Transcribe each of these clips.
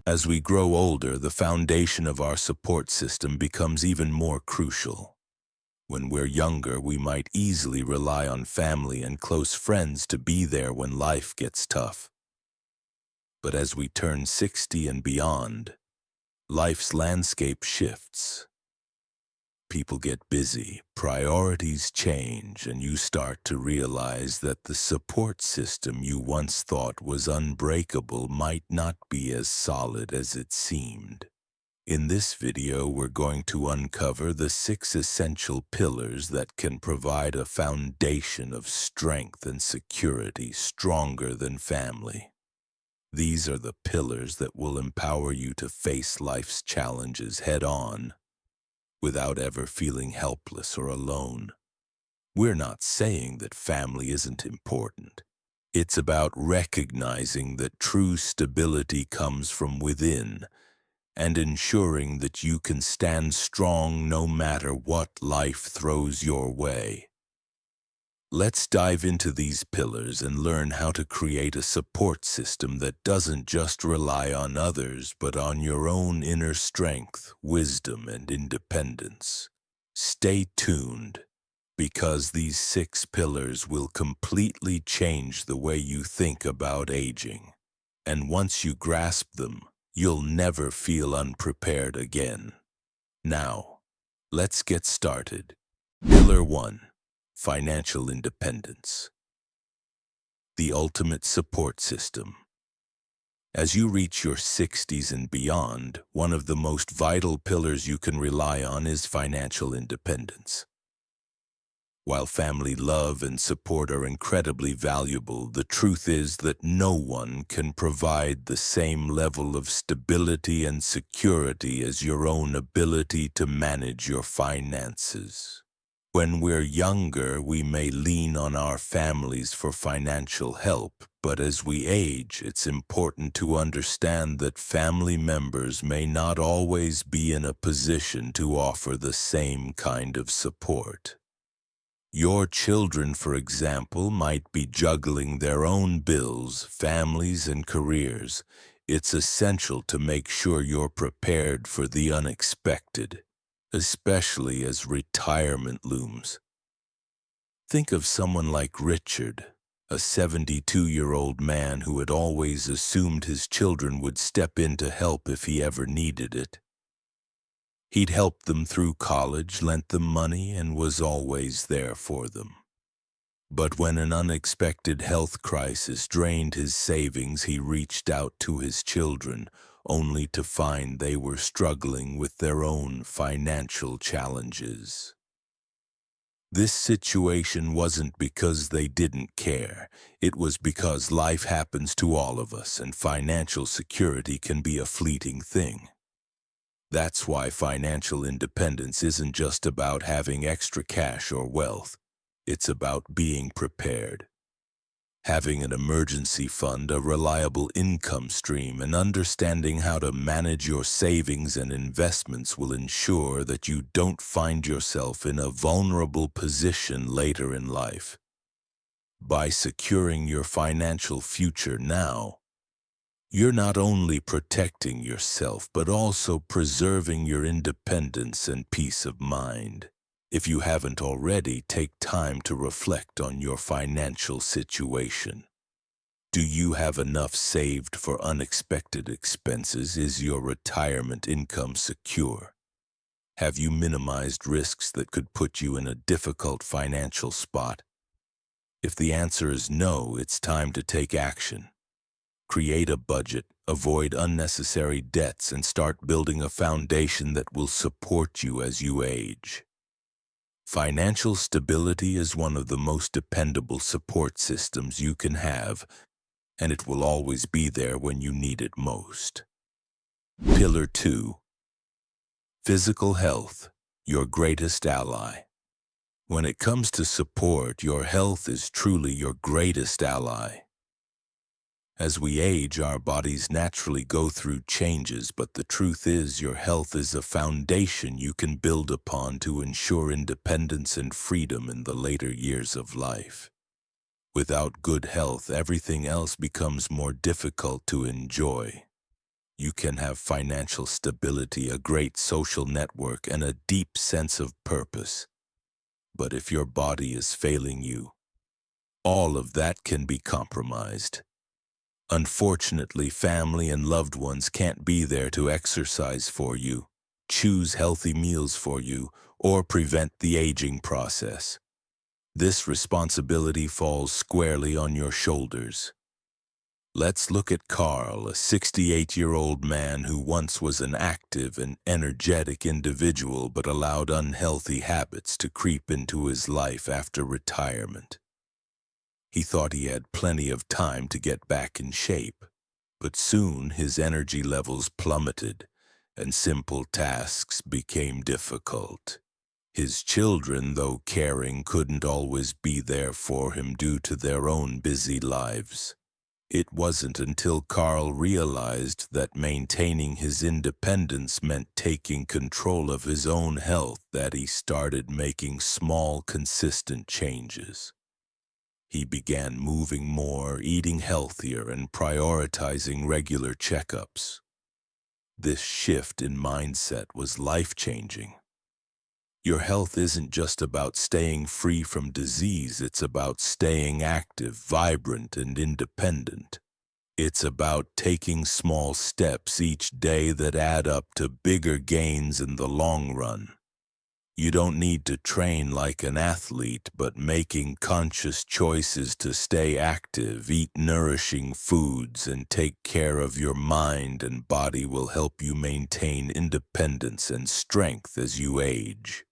As we grow older, the foundation of our support system becomes even more crucial. When we're younger, we might easily rely on family and close friends to be there when life gets tough. But as we turn 60 and beyond, life's landscape shifts. People get busy, priorities change, and you start to realize that the support system you once thought was unbreakable might not be as solid as it seemed. In this video, we're going to uncover the 6 essential pillars that can provide a foundation of strength and security stronger than family. These are the pillars that will empower you to face life's challenges head-on without ever feeling helpless or alone. We're not saying that family isn't important. It's about recognizing that true stability comes from within and ensuring that you can stand strong no matter what life throws your way. Let's dive into these pillars and learn how to create a support system that doesn't just rely on others, but on your own inner strength, wisdom, and independence. Stay tuned, because these 6 pillars will completely change the way you think about aging. And once you grasp them, you'll never feel unprepared again. Now, let's get started. Pillar 1. Financial independence. The ultimate support system. As you reach your 60s and beyond, one of the most vital pillars you can rely on is financial independence. While family love and support are incredibly valuable, the truth is that no one can provide the same level of stability and security as your own ability to manage your finances. When we're younger, we may lean on our families for financial help, but as we age, it's important to understand that family members may not always be in a position to offer the same kind of support. Your children, for example, might be juggling their own bills, families, and careers. It's essential to make sure you're prepared for the unexpected, especially as retirement looms. Think of someone like Richard, a 72-year-old man who had always assumed his children would step in to help if he ever needed it. He'd helped them through college, lent them money, and was always there for them. But when an unexpected health crisis drained his savings, he reached out to his children, only to find they were struggling with their own financial challenges. This situation wasn't because they didn't care. It was because life happens to all of us, and financial security can be a fleeting thing. That's why financial independence isn't just about having extra cash or wealth. It's about being prepared. Having an emergency fund, a reliable income stream, and understanding how to manage your savings and investments will ensure that you don't find yourself in a vulnerable position later in life. By securing your financial future now, you're not only protecting yourself, but also preserving your independence and peace of mind. If you haven't already, take time to reflect on your financial situation. Do you have enough saved for unexpected expenses? Is your retirement income secure? Have you minimized risks that could put you in a difficult financial spot? If the answer is no, it's time to take action. Create a budget, avoid unnecessary debts, and start building a foundation that will support you as you age. Financial stability is one of the most dependable support systems you can have, and it will always be there when you need it most. Pillar 2. Physical health, your greatest ally. When it comes to support, your health is truly your greatest ally. As we age, our bodies naturally go through changes, but the truth is your health is a foundation you can build upon to ensure independence and freedom in the later years of life. Without good health, everything else becomes more difficult to enjoy. You can have financial stability, a great social network, and a deep sense of purpose. But if your body is failing you, all of that can be compromised. Unfortunately, family and loved ones can't be there to exercise for you, choose healthy meals for you, or prevent the aging process. This responsibility falls squarely on your shoulders. Let's look at Carl, a 68-year-old man who once was an active and energetic individual but allowed unhealthy habits to creep into his life after retirement. He thought he had plenty of time to get back in shape, but soon his energy levels plummeted and simple tasks became difficult. His children, though caring, couldn't always be there for him due to their own busy lives. It wasn't until Carl realized that maintaining his independence meant taking control of his own health that he started making small, consistent changes. He began moving more, eating healthier, and prioritizing regular checkups. This shift in mindset was life-changing. Your health isn't just about staying free from disease, it's about staying active, vibrant, and independent. It's about taking small steps each day that add up to bigger gains in the long run. You don't need to train like an athlete, but making conscious choices to stay active, eat nourishing foods, and take care of your mind and body will help you maintain independence and strength as you age.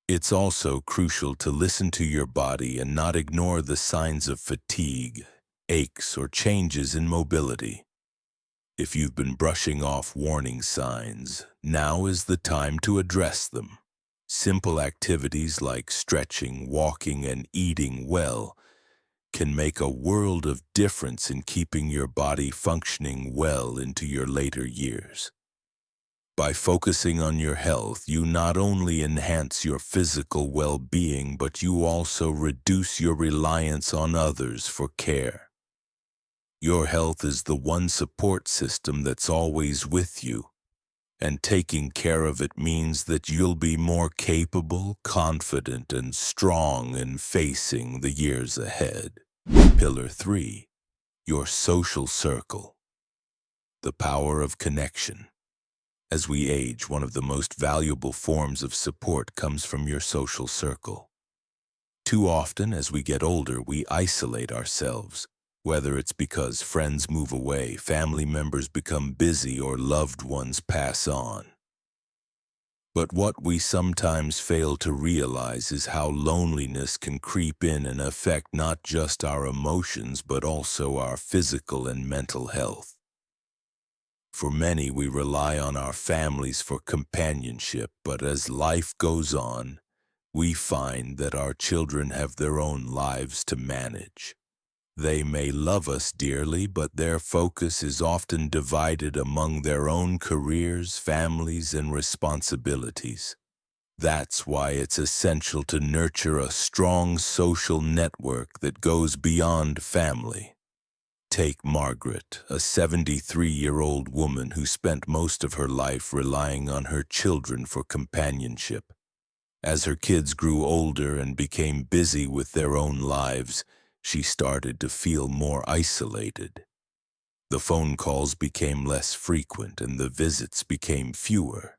It's also crucial to listen to your body and not ignore the signs of fatigue, aches, or changes in mobility. If you've been brushing off warning signs, now is the time to address them. Simple activities like stretching, walking, and eating well can make a world of difference in keeping your body functioning well into your later years. By focusing on your health, you not only enhance your physical well-being, but you also reduce your reliance on others for care. Your health is the one support system that's always with you, and taking care of it means that you'll be more capable, confident, and strong in facing the years ahead. Pillar 3. Your social circle. The power of connection. As we age, one of the most valuable forms of support comes from your social circle. Too often, as we get older, we isolate ourselves, whether it's because friends move away, family members become busy, or loved ones pass on. But what we sometimes fail to realize is how loneliness can creep in and affect not just our emotions, but also our physical and mental health. For many, we rely on our families for companionship, but as life goes on, we find that our children have their own lives to manage. They may love us dearly, but their focus is often divided among their own careers, families, and responsibilities. That's why it's essential to nurture a strong social network that goes beyond family. Take Margaret, a 73-year-old woman who spent most of her life relying on her children for companionship. As her kids grew older and became busy with their own lives, she started to feel more isolated. The phone calls became less frequent and the visits became fewer.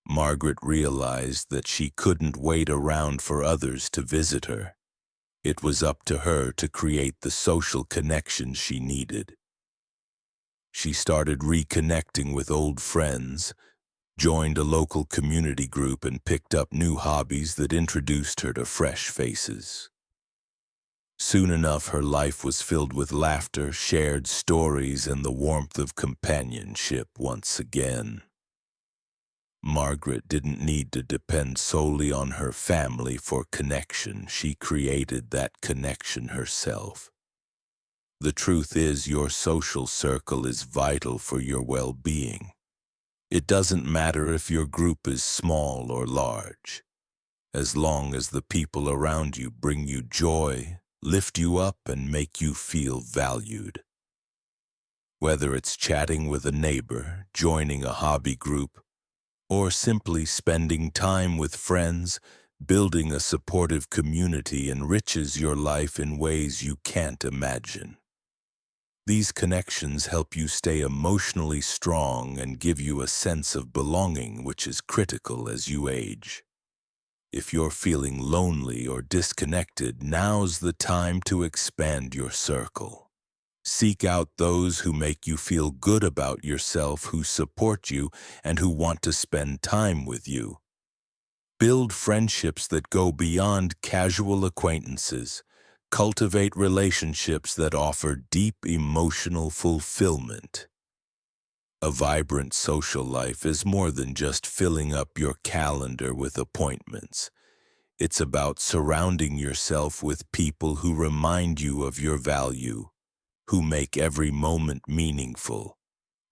Margaret realized that she couldn't wait around for others to visit her. It was up to her to create the social connections she needed. She started reconnecting with old friends, joined a local community group, and picked up new hobbies that introduced her to fresh faces. Soon enough, her life was filled with laughter, shared stories, and the warmth of companionship once again. Margaret didn't need to depend solely on her family for connection. She created that connection herself. The truth is, your social circle is vital for your well-being. It doesn't matter if your group is small or large. As long as the people around you bring you joy, lift you up, and make you feel valued. Whether it's chatting with a neighbor, joining a hobby group, or simply spending time with friends, building a supportive community enriches your life in ways you can't imagine. These connections help you stay emotionally strong and give you a sense of belonging, which is critical as you age. If you're feeling lonely or disconnected, now's the time to expand your circle. Seek out those who make you feel good about yourself, who support you, and who want to spend time with you. Build friendships that go beyond casual acquaintances. Cultivate relationships that offer deep emotional fulfillment. A vibrant social life is more than just filling up your calendar with appointments. It's about surrounding yourself with people who remind you of your value, who make every moment meaningful,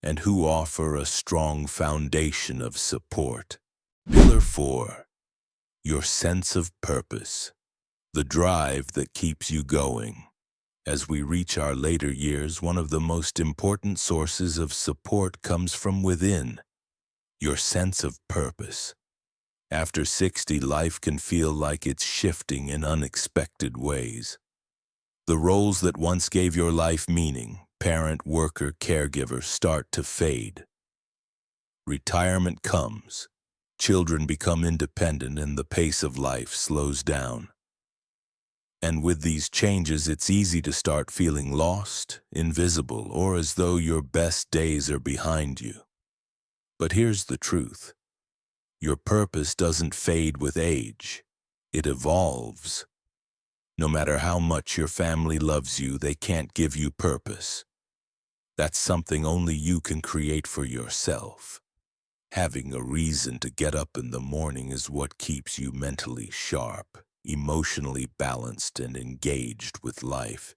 and who offer a strong foundation of support. Pillar 4. Your sense of purpose, the drive that keeps you going. As we reach our later years, one of the most important sources of support comes from within, your sense of purpose. After 60, life can feel like it's shifting in unexpected ways. The roles that once gave your life meaning, parent, worker, caregiver, start to fade. Retirement comes. Children become independent and the pace of life slows down. And with these changes, it's easy to start feeling lost, invisible, or as though your best days are behind you. But here's the truth. Your purpose doesn't fade with age. It evolves. No matter how much your family loves you, they can't give you purpose. That's something only you can create for yourself. Having a reason to get up in the morning is what keeps you mentally sharp, emotionally balanced, and engaged with life.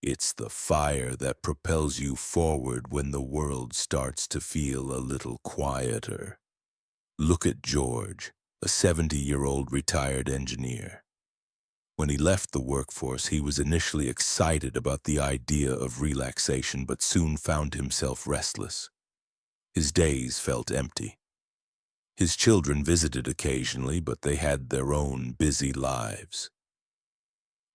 It's the fire that propels you forward when the world starts to feel a little quieter. Look at George, a 70-year-old retired engineer. When he left the workforce, he was initially excited about the idea of relaxation, but soon found himself restless. His days felt empty. His children visited occasionally, but they had their own busy lives.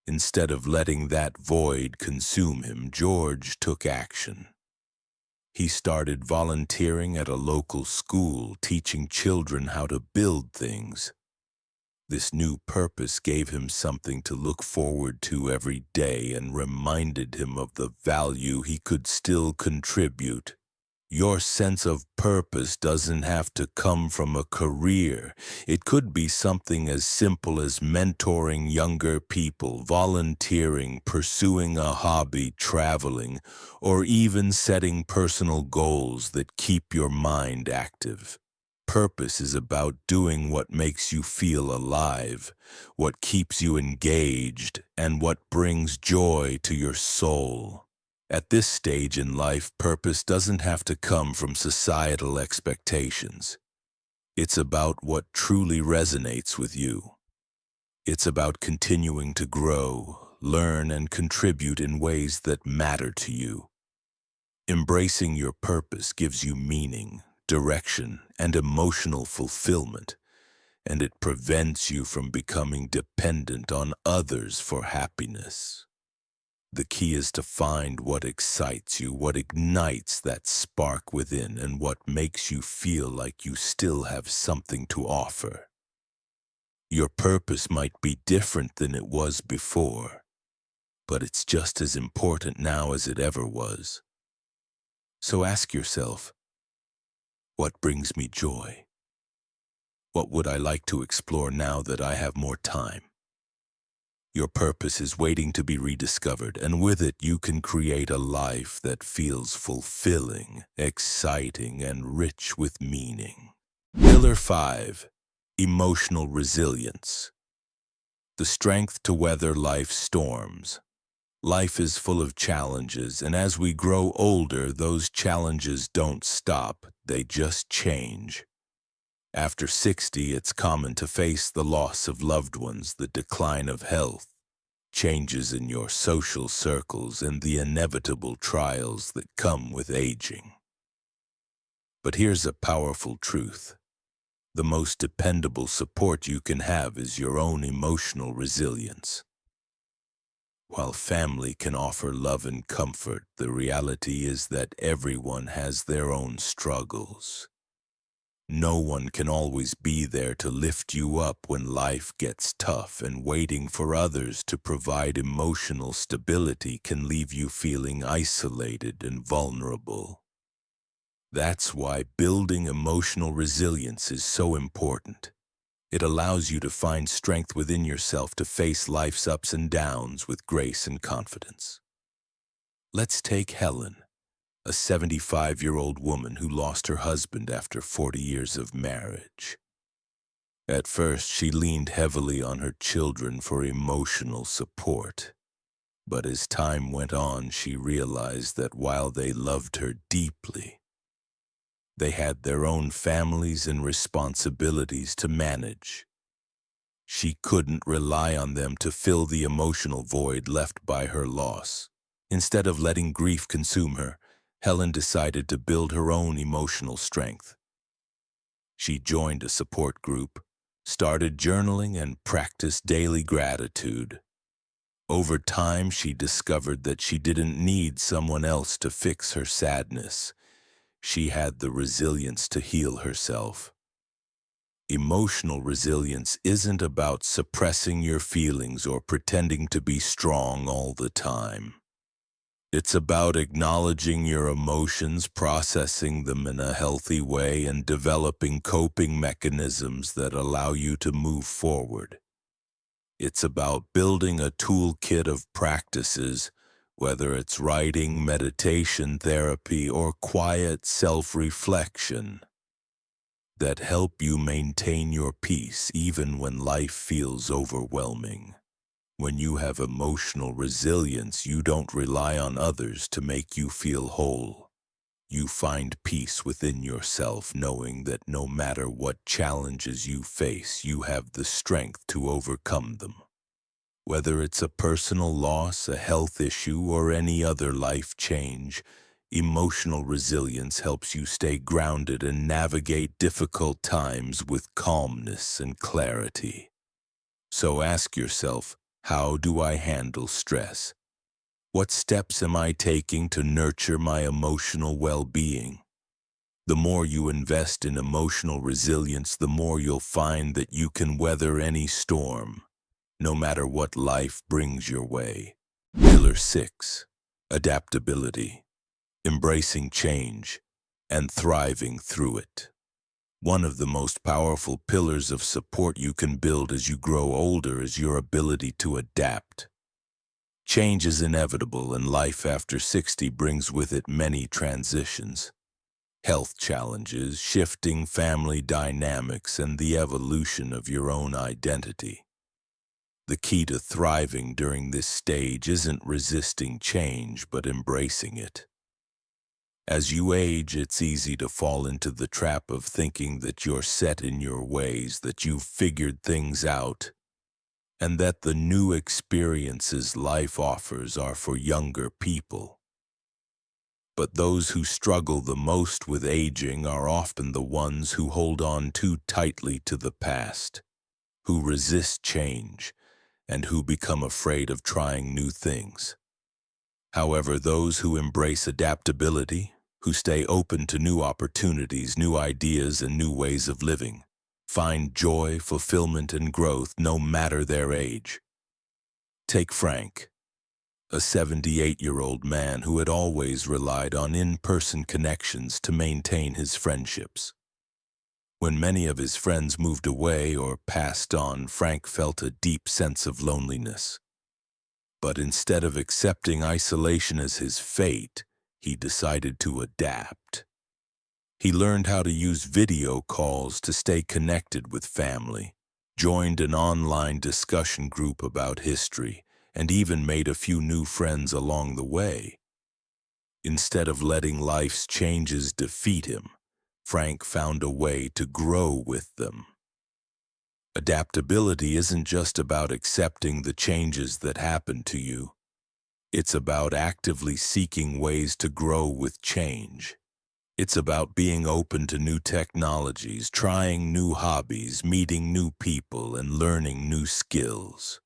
Instead of letting that void consume him, George took action. He started volunteering at a local school, teaching children how to build things. This new purpose gave him something to look forward to every day and reminded him of the value he could still contribute. Your sense of purpose doesn't have to come from a career. It could be something as simple as mentoring younger people, volunteering, pursuing a hobby, traveling, or even setting personal goals that keep your mind active. Purpose is about doing what makes you feel alive, what keeps you engaged, and what brings joy to your soul. At this stage in life, purpose doesn't have to come from societal expectations. It's about what truly resonates with you. It's about continuing to grow, learn, and contribute in ways that matter to you. Embracing your purpose gives you meaning, direction, and emotional fulfillment, and it prevents you from becoming dependent on others for happiness. The key is to find what excites you, what ignites that spark within, and what makes you feel like you still have something to offer. Your purpose might be different than it was before, but it's just as important now as it ever was. So ask yourself, what brings me joy? What would I like to explore now that I have more time? Your purpose is waiting to be rediscovered, and with it you can create a life that feels fulfilling, exciting, and rich with meaning. Pillar 5. Emotional resilience. The strength to weather life's storms. Life is full of challenges, and as we grow older, those challenges don't stop, they just change. After 60, it's common to face the loss of loved ones, the decline of health, changes in your social circles, and the inevitable trials that come with aging. But here's a powerful truth. The most dependable support you can have is your own emotional resilience. While family can offer love and comfort, the reality is that everyone has their own struggles. No one can always be there to lift you up when life gets tough, and waiting for others to provide emotional stability can leave you feeling isolated and vulnerable. That's why building emotional resilience is so important. It allows you to find strength within yourself to face life's ups and downs with grace and confidence. Let's take Helen, a 75-year-old woman who lost her husband after 40 years of marriage. At first, she leaned heavily on her children for emotional support. But as time went on, she realized that while they loved her deeply, they had their own families and responsibilities to manage. She couldn't rely on them to fill the emotional void left by her loss. Instead of letting grief consume her, Helen decided to build her own emotional strength. She joined a support group, started journaling, and practiced daily gratitude. Over time, she discovered that she didn't need someone else to fix her sadness. She had the resilience to heal herself. Emotional resilience isn't about suppressing your feelings or pretending to be strong all the time. It's about acknowledging your emotions, processing them in a healthy way, and developing coping mechanisms that allow you to move forward. It's about building a toolkit of practices, whether it's writing, meditation, therapy, or quiet self-reflection, that help you maintain your peace even when life feels overwhelming. When you have emotional resilience, you don't rely on others to make you feel whole. You find peace within yourself, knowing that no matter what challenges you face, you have the strength to overcome them. Whether it's a personal loss, a health issue, or any other life change, emotional resilience helps you stay grounded and navigate difficult times with calmness and clarity. So ask yourself, how do I handle stress? What steps am I taking to nurture my emotional well-being? The more you invest in emotional resilience, the more you'll find that you can weather any storm, no matter what life brings your way. Pillar 6. Adaptability. Embracing change and thriving through it. One of the most powerful pillars of support you can build as you grow older is your ability to adapt. Change is inevitable, and life after 60 brings with it many transitions. Health challenges, shifting family dynamics, and the evolution of your own identity. The key to thriving during this stage isn't resisting change, but embracing it. As you age, it's easy to fall into the trap of thinking that you're set in your ways, that you've figured things out, and that the new experiences life offers are for younger people. But those who struggle the most with aging are often the ones who hold on too tightly to the past, who resist change, and who become afraid of trying new things. However, those who embrace adaptability, who stay open to new opportunities, new ideas, and new ways of living, find joy, fulfillment, and growth no matter their age. Take Frank, a 78-year-old man who had always relied on in-person connections to maintain his friendships. When many of his friends moved away or passed on, Frank felt a deep sense of loneliness. But instead of accepting isolation as his fate, he decided to adapt. He learned how to use video calls to stay connected with family, joined an online discussion group about history, and even made a few new friends along the way. Instead of letting life's changes defeat him, Frank found a way to grow with them. Adaptability isn't just about accepting the changes that happen to you. It's about actively seeking ways to grow with change. It's about being open to new technologies, trying new hobbies, meeting new people, and learning new skills.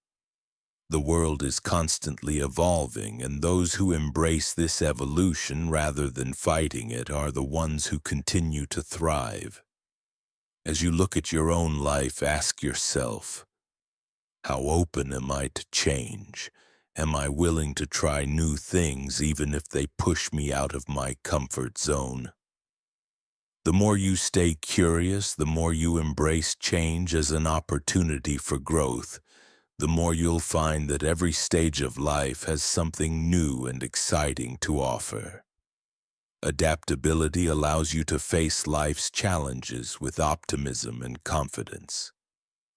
The world is constantly evolving, and those who embrace this evolution rather than fighting it are the ones who continue to thrive. As you look at your own life, ask yourself, how open am I to change? Am I willing to try new things even if they push me out of my comfort zone? The more you stay curious, the more you embrace change as an opportunity for growth, the more you'll find that every stage of life has something new and exciting to offer. Adaptability allows you to face life's challenges with optimism and confidence.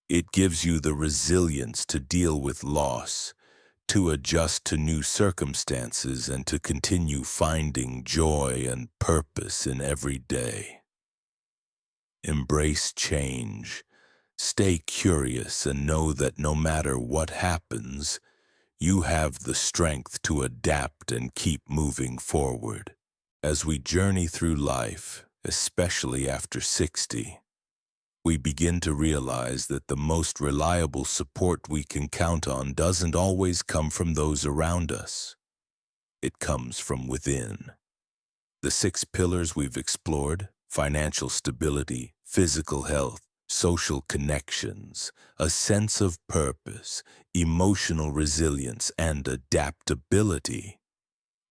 It gives you the resilience to deal with loss, to adjust to new circumstances, and to continue finding joy and purpose in every day. Embrace change. Stay curious and know that no matter what happens, you have the strength to adapt and keep moving forward. As we journey through life, especially after 60, we begin to realize that the most reliable support we can count on doesn't always come from those around us. It comes from within. The 6 pillars we've explored: financial stability, physical health, social connections, a sense of purpose, emotional resilience, and adaptability,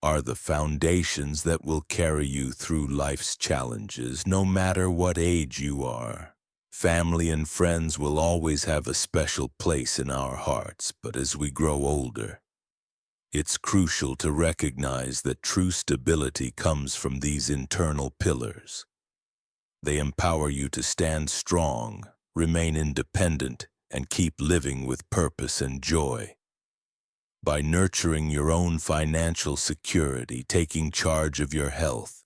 are the foundations that will carry you through life's challenges, no matter what age you are. Family and friends will always have a special place in our hearts, but as we grow older, it's crucial to recognize that true stability comes from these internal pillars. They empower you to stand strong, remain independent, and keep living with purpose and joy. By nurturing your own financial security, taking charge of your health,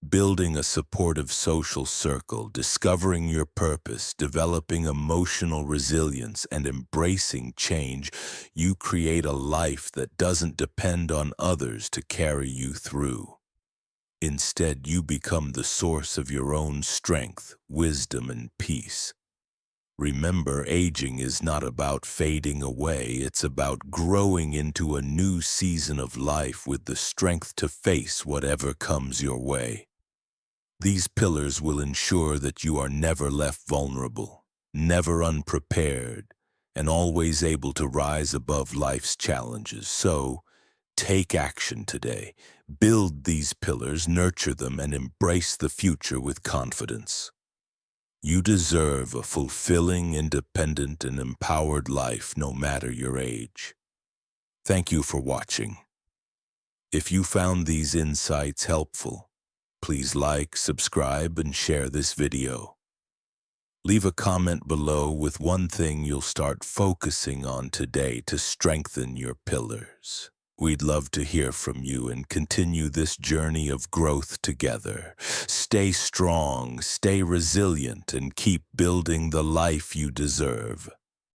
building a supportive social circle, discovering your purpose, developing emotional resilience, and embracing change, you create a life that doesn't depend on others to carry you through. Instead, you become the source of your own strength, wisdom, and peace. Remember, aging is not about fading away, it's about growing into a new season of life with the strength to face whatever comes your way. These pillars will ensure that you are never left vulnerable, never unprepared, and always able to rise above life's challenges. So, take action today. Build these pillars, nurture them, and embrace the future with confidence. You deserve a fulfilling, independent, and empowered life no matter your age. Thank you for watching. If you found these insights helpful, please like, subscribe, and share this video. Leave a comment below with one thing you'll start focusing on today to strengthen your pillars. We'd love to hear from you and continue this journey of growth together. Stay strong, stay resilient, and keep building the life you deserve.